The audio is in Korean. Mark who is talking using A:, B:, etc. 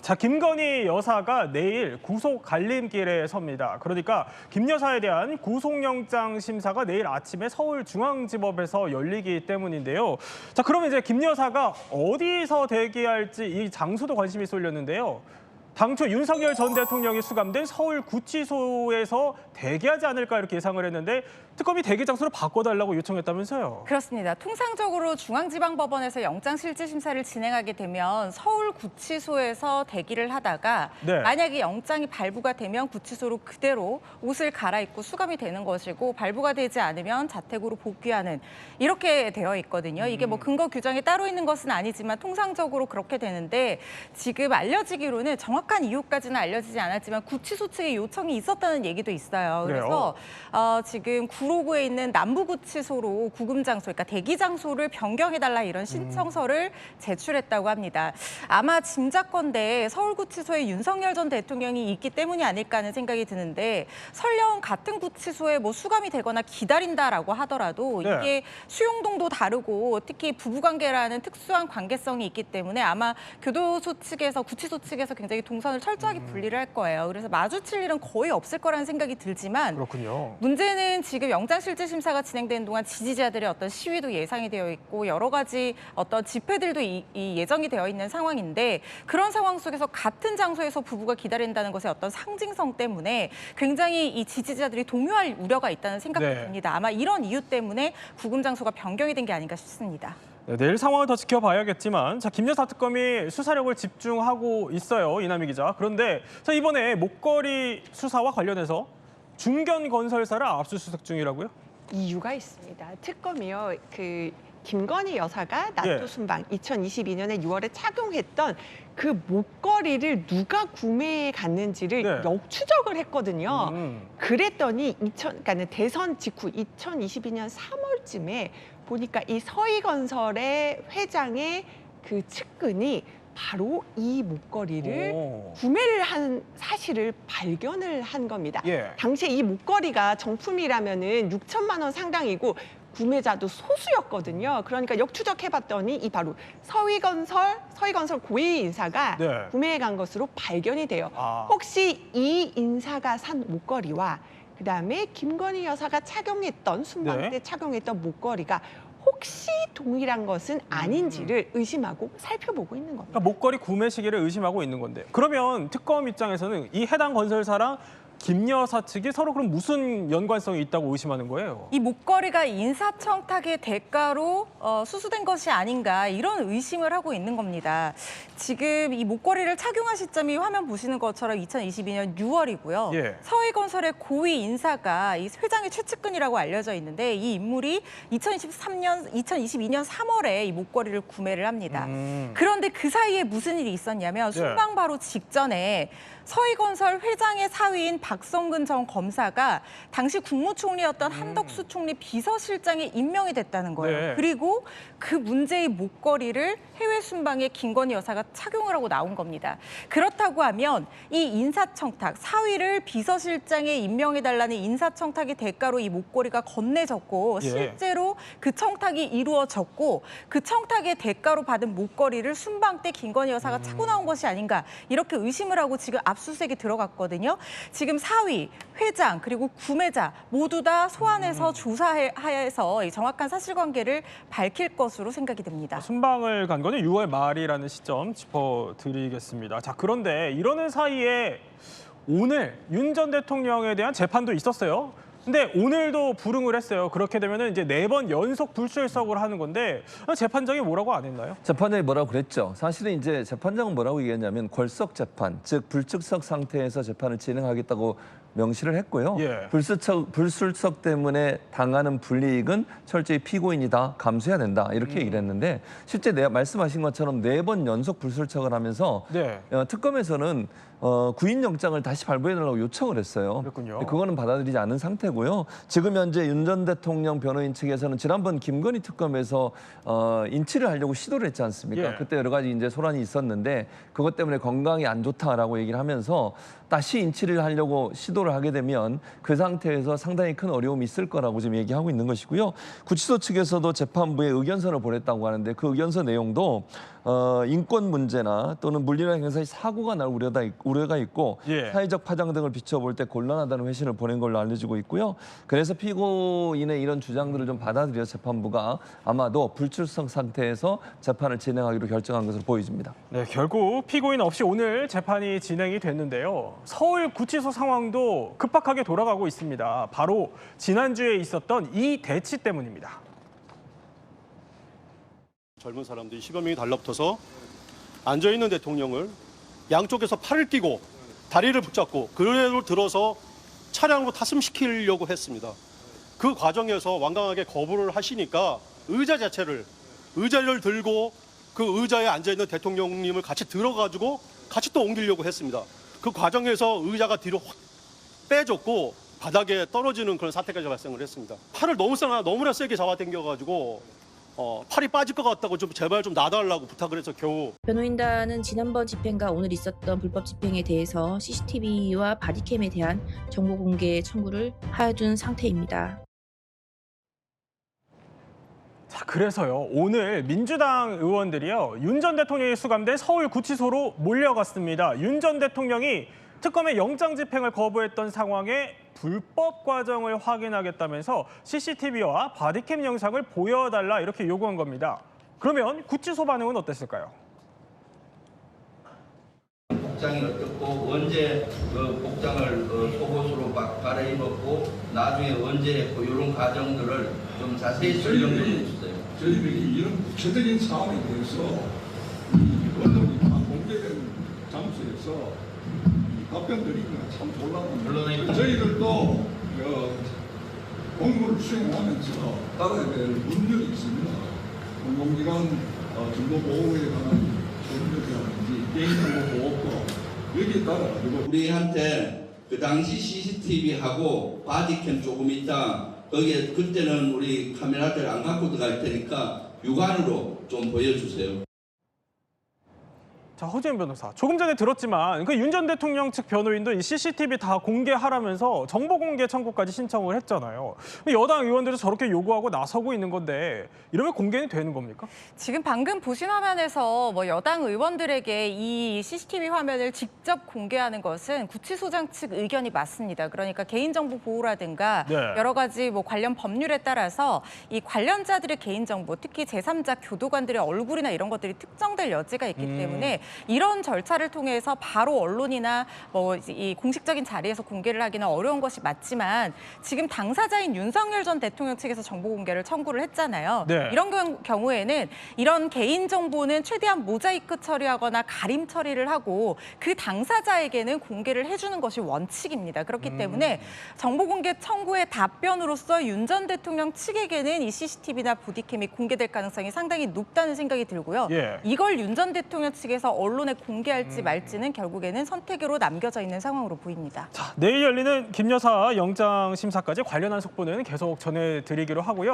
A: 자, 김건희 여사가 내일 구속 갈림길에 섭니다. 그러니까 김 여사에 대한 구속영장 심사가 내일 아침에 서울중앙지법에서 열리기 때문인데요. 자, 그러면 이제 김 여사가 어디서 대기할지 이 장소도 관심이 쏠렸는데요. 당초 윤석열 전 대통령이 수감된 서울 구치소에서 대기하지 않을까 이렇게 예상을 했는데 특검이 대기 장소를 바꿔달라고 요청했다면서요.
B: 그렇습니다. 통상적으로 중앙지방법원에서 영장실질심사를 진행하게 되면 서울구치소에서 대기를 하다가
A: 네.
B: 만약에 영장이 발부가 되면 구치소로 그대로 옷을 갈아입고 수감이 되는 것이고 발부가 되지 않으면 자택으로 복귀하는 이렇게 되어 있거든요. 이게 뭐 근거 규정이 따로 있는 것은 아니지만 통상적으로 그렇게 되는데 지금 알려지기로는 정확한 이유까지는 알려지지 않았지만 구치소 측의 요청이 있었다는 얘기도 있어요.
A: 그래요?
B: 그래서 지금 구로구에 있는 남부구치소로 구금장소, 그러니까 대기장소를 변경해달라 이런 신청서를 제출했다고 합니다. 아마 짐작건데 서울구치소에 윤석열 전 대통령이 있기 때문이 아닐까 하는 생각이 드는데 설령 같은 구치소에 뭐 수감이 되거나 기다린다라고 하더라도
A: 네.
B: 이게 수용동도 다르고 특히 부부관계라는 특수한 관계성이 있기 때문에 아마 교도소 측에서 구치소 측에서 굉장히 동선을 철저하게 분리를 할 거예요. 그래서 마주칠 일은 거의 없을 거라는 생각이 들지만
A: 그렇군요.
B: 문제는 지금 영장실질심사가 진행되는 동안 지지자들의 어떤 시위도 예상이 되어 있고 여러 가지 어떤 집회들도 이 예정이 되어 있는 상황인데 그런 상황 속에서 같은 장소에서 부부가 기다린다는 것의 어떤 상징성 때문에 굉장히 이 지지자들이 동요할 우려가 있다는 생각이
A: 네.
B: 듭니다. 아마 이런 이유 때문에 구금 장소가 변경이 된 게 아닌가 싶습니다.
A: 네, 내일 상황을 더 지켜봐야겠지만 자, 김 여사 특검이 수사력을 집중하고 있어요. 이남희 기자. 그런데 자, 이번에 목걸이 수사와 관련해서 중견건설사를 압수수색 중이라고요?
C: 이유가 있습니다. 특검이요. 김건희 여사가 나토
A: 예.
C: 순방 2022년에 6월에 착용했던 그 목걸이를 누가 구매해 갔는지를
A: 네.
C: 역추적을 했거든요. 그랬더니 그러니까 대선 직후 2022년 3월쯤에 보니까 이 서희건설의 회장의 그 측근이 바로 이 목걸이를
A: 오.
C: 구매를 한 사실을 발견을 한 겁니다.
A: 예.
C: 당시에 이 목걸이가 정품이라면은 6천만 원 상당이고 구매자도 소수였거든요. 그러니까 역추적해봤더니 이 바로 서희건설 고위 인사가
A: 네.
C: 구매해 간 것으로 발견이 돼요.
A: 아.
C: 혹시 이 인사가 산 목걸이와 그다음에 김건희 여사가 착용했던 순방
A: 네.
C: 때 착용했던 목걸이가 혹시 동일한 것은 아닌지를 의심하고 살펴보고 있는 겁니다.
A: 그러니까 목걸이 구매 시기를 의심하고 있는 건데 그러면 특검 입장에서는 이 해당 건설사랑 김 여사 측이 서로 그럼 무슨 연관성이 있다고 의심하는 거예요?
B: 이 목걸이가 인사청탁의 대가로 수수된 것이 아닌가 이런 의심을 하고 있는 겁니다. 지금 이 목걸이를 착용한 시점이 화면 보시는 것처럼 2022년 6월이고요.
A: 예.
B: 서희건설의 고위 인사가 이 회장의 최측근이라고 알려져 있는데 이 인물이 2022년 3월에 이 목걸이를 구매를 합니다. 그런데 그 사이에 무슨 일이 있었냐면 순방 바로 직전에 서희건설 회장의 사위인 박성근 전 검사가 당시 국무총리였던 한덕수 총리 비서실장에 임명이 됐다는 거예요.
A: 네.
B: 그리고 그 문제의 목걸이를 해외 순방에 김건희 여사가 착용을 하고 나온 겁니다. 그렇다고 하면 이 인사청탁, 사위를 비서실장에 임명해달라는 인사청탁의 대가로 이 목걸이가 건네졌고
A: 예.
B: 실제로 그 청탁이 이루어졌고 그 청탁의 대가로 받은 목걸이를 순방 때 김건희 여사가 차고 나온 것이 아닌가 이렇게 의심을 하고 지금 압수수색이 들어갔거든요. 지금 사위, 회장 그리고 구매자 모두 다 소환해서 조사해서 정확한 사실관계를 밝힐 것으로 생각이 됩니다.
A: 순방을 간 거는 6월 말이라는 시점 짚어드리겠습니다. 자, 그런데 이러는 사이에 오늘 윤 전 대통령에 대한 재판도 있었어요. 근데 오늘도 불응을 했어요. 그렇게 되면 이제 4번 연속 불출석을 하는 건데 재판장이 뭐라고 안 했나요?
D: 재판장이 뭐라고 그랬죠. 사실은 이제 재판장은 뭐라고 얘기했냐면 궐석 재판, 즉 불출석 상태에서 재판을 진행하겠다고 명시를 했고요.
A: 예.
D: 불출석 때문에 당하는 불이익은 철저히 피고인이다 감수해야 된다 이렇게 얘기를 했는데 실제 말씀하신 것처럼 4번 연속 불출석을 하면서
A: 네.
D: 특검에서는 구인영장을 다시 발부해달라고 요청을 했어요.
A: 그렇군요.
D: 그거는 받아들이지 않은 상태고요. 지금 현재 윤 전 대통령 변호인 측에서는 지난번 김건희 특검에서 인치를 하려고 시도를 했지 않습니까?
A: 예.
D: 그때 여러 가지 이제 소란이 있었는데 그것 때문에 건강이 안 좋다라고 얘기를 하면서 다시 인치를 하려고 시도를 기소를 하게 되면 그 상태에서 상당히 큰 어려움이 있을 거라고 지금 얘기하고 있는 것이고요. 구치소 측에서도 재판부에 의견서를 보냈다고 하는데 그 의견서 내용도 인권 문제나 또는 물리적 행사의 사고가 날 우려가 있고
A: 예.
D: 사회적 파장 등을 비춰볼 때 곤란하다는 회신을 보낸 걸로 알려지고 있고요. 그래서 피고인의 이런 주장들을 좀 받아들여 재판부가 아마도 불출석 상태에서 재판을 진행하기로 결정한 것으로 보여집니다.
A: 네, 결국 피고인 없이 오늘 재판이 진행이 됐는데요. 서울 구치소 상황도 급박하게 돌아가고 있습니다. 바로 지난주에 있었던 이 대치 때문입니다.
E: 젊은 사람들이 10여 명이 달라붙어서 앉아있는 대통령을 양쪽에서 팔을 끼고 다리를 붙잡고 그대로 들어서 차량으로 탑승시키려고 했습니다. 그 과정에서 완강하게 거부를 하시니까 의자를 들고 그 의자에 앉아있는 대통령님을 같이 들어가지고 같이 또 옮기려고 했습니다. 그 과정에서 의자가 뒤로 확 빼졌고 바닥에 떨어지는 그런 사태까지 발생을 했습니다. 팔을 너무나 세게 잡아당겨가지고 팔이 빠질 것 같다고 좀 제발 좀 놔달라고 부탁을 해서 겨우.
F: 변호인단은 지난번 집행과 오늘 있었던 불법 집행에 대해서 CCTV와 바디캠에 대한 정보 공개 청구를 해둔 상태입니다.
A: 자, 그래서요. 오늘 민주당 의원들이요. 윤 전 대통령이 수감된 서울 구치소로 몰려갔습니다. 윤 전 대통령이 특검의 영장 집행을 거부했던 상황에 불법 과정을 확인하겠다면서 CCTV와 바디캠 영상을 보여달라 이렇게 요구한 겁니다. 그러면 구치소 반응은 어땠을까요?
G: 복장이 어떻고 언제 그 복장을 속옷으로 갈아입었고 나중에 언제 했고 이런 과정들을 좀 자세히 설명 좀 해주세요.
H: 저희들이 이런 구체적인 사안에 대해서 이 언론이 다 공개된 장소에서 답변 드리기가 참 곤란합니다. 저희들도 공무를 수행하면서 따라야 될 문제이 있습니다. 공공기관 정보보호에 관한 법률이라든지 개인정보보호법 여기에 따라 가지고
G: 우리한테 그 당시 CCTV하고 바디캠 조금 있다. 거기에 그때는 우리 카메라들 안 갖고 들어갈 테니까 육안으로 좀 보여주세요.
A: 자, 허지은 변호사. 조금 전에 들었지만 그 윤 전 대통령 측 변호인도 이 CCTV 다 공개하라면서 정보 공개 청구까지 신청을 했잖아요. 여당 의원들도 저렇게 요구하고 나서고 있는 건데 이러면 공개는 되는 겁니까?
B: 지금 방금 보신 화면에서 뭐 여당 의원들에게 이 CCTV 화면을 직접 공개하는 것은 구치소장 측 의견이 맞습니다. 그러니까 개인정보 보호라든가
A: 네.
B: 여러 가지 뭐 관련 법률에 따라서 이 관련자들의 개인정보, 특히 제3자 교도관들의 얼굴이나 이런 것들이 특정될 여지가 있기 때문에 이런 절차를 통해서 바로 언론이나 뭐 이 공식적인 자리에서 공개를 하기는 어려운 것이 맞지만 지금 당사자인 윤석열 전 대통령 측에서 정보 공개를 청구를 했잖아요.
A: 네.
B: 이런 경우에는 이런 개인 정보는 최대한 모자이크 처리하거나 가림 처리를 하고 그 당사자에게는 공개를 해주는 것이 원칙입니다. 그렇기 때문에 정보 공개 청구의 답변으로서 윤 전 대통령 측에게는 이 CCTV나 보디캠이 공개될 가능성이 상당히 높다는 생각이 들고요.
A: 예.
B: 이걸 윤 전 대통령 측에서 언론에 공개할지 말지는 결국에는 선택으로 남겨져 있는 상황으로 보입니다.
A: 자, 내일 열리는 김 여사 영장 심사까지 관련한 속보는 계속 전해드리기로 하고요.